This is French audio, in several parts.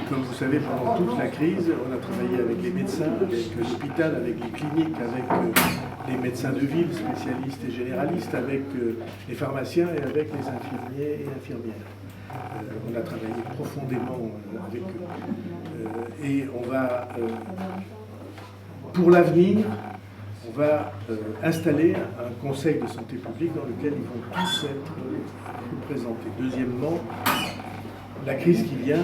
Comme vous savez, pendant toute la crise, on a travaillé avec les médecins, avec l'hôpital, avec les cliniques, avec les médecins de ville, spécialistes et généralistes, avec les pharmaciens et avec les infirmiers et infirmières. On a travaillé profondément avec eux. Et on va, pour l'avenir, on va installer un conseil de santé publique dans lequel ils vont tous être représentés. Deuxièmement, la crise qui vient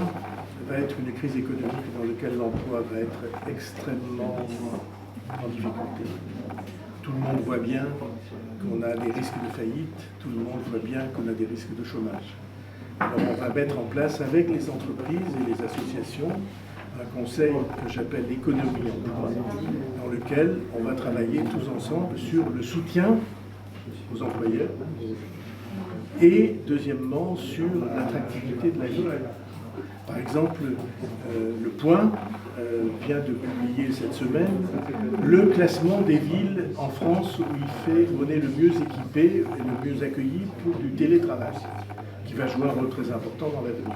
va être une crise économique dans laquelle l'emploi va être extrêmement en difficulté. Tout le monde voit bien qu'on a des risques de faillite, tout le monde voit bien qu'on a des risques de chômage. Alors on va mettre en place avec les entreprises et les associations un conseil que j'appelle l'économie emploi, dans lequel on va travailler tous ensemble sur le soutien aux employeurs et deuxièmement sur l'attractivité de la vie. Par exemple, Le Point vient de publier cette semaine le classement des villes en France où on est le mieux équipé et le mieux accueilli pour du télétravail, qui va jouer un rôle très important dans l'avenir.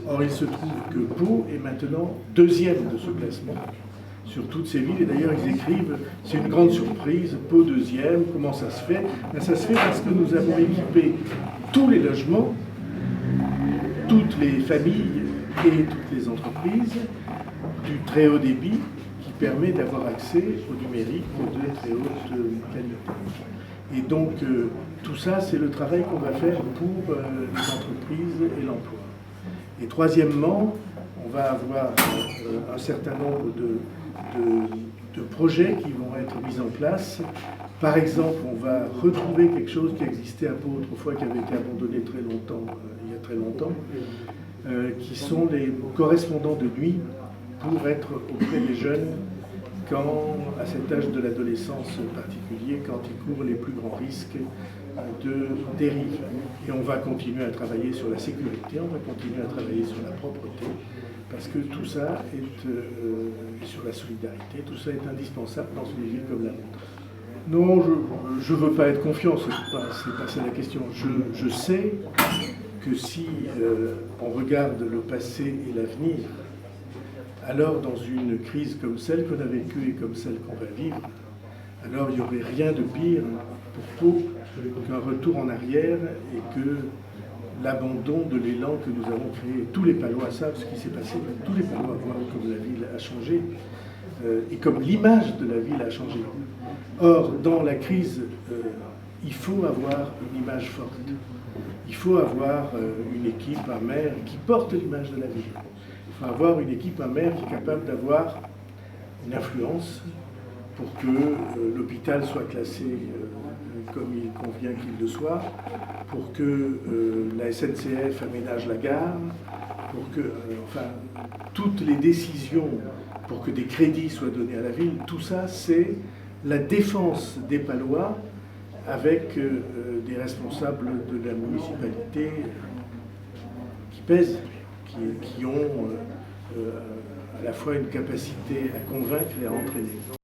Or, il se trouve que Pau est maintenant deuxième de ce classement sur toutes ces villes. Et d'ailleurs, ils écrivent, c'est une grande surprise, Pau deuxième, comment ça se fait? Ben, ça se fait parce que nous avons équipé tous les logements, toutes les familles et toutes les entreprises du très haut débit qui permet d'avoir accès au numérique de très haute qualité. Et donc, tout ça, c'est le travail qu'on va faire pour les entreprises et l'emploi. Et troisièmement, on va avoir un certain nombre de projets qui vont être mis en place. Par exemple, on va retrouver quelque chose qui existait à Pau autrefois, qui avait été abandonné très longtemps, il y a très longtemps, qui sont les correspondants de nuit pour être auprès des jeunes quand, à cet âge de l'adolescence particulier, quand ils courent les plus grands risques de dérive. Et on va continuer à travailler sur la sécurité, on va continuer à travailler sur la propreté, parce que tout ça est, sur la solidarité, tout ça est indispensable dans une ville comme la nôtre. Non, je ne veux pas être confiant, c'est pas ça la question. Je sais que si on regarde le passé et l'avenir, alors dans une crise comme celle qu'on a vécue et comme celle qu'on va vivre, alors il n'y aurait rien de pire pour Pau qu'un retour en arrière et que l'abandon de l'élan que nous avons créé. Tous les Palois savent ce qui s'est passé, tous les Palois voient comme la ville a changé et comme l'image de la ville a changé. Or, dans la crise, il faut avoir une image forte. Il faut avoir une équipe, un maire qui porte l'image de la ville. Il faut avoir une équipe, un maire qui est capable d'avoir une influence pour que l'hôpital soit classé comme il convient qu'il le soit, pour que la SNCF aménage la gare, pour que, toutes les décisions pour que des crédits soient donnés à la ville, tout ça, c'est la défense des Palois avec des responsables de la municipalité qui pèsent, qui ont à la fois une capacité à convaincre et à entraîner.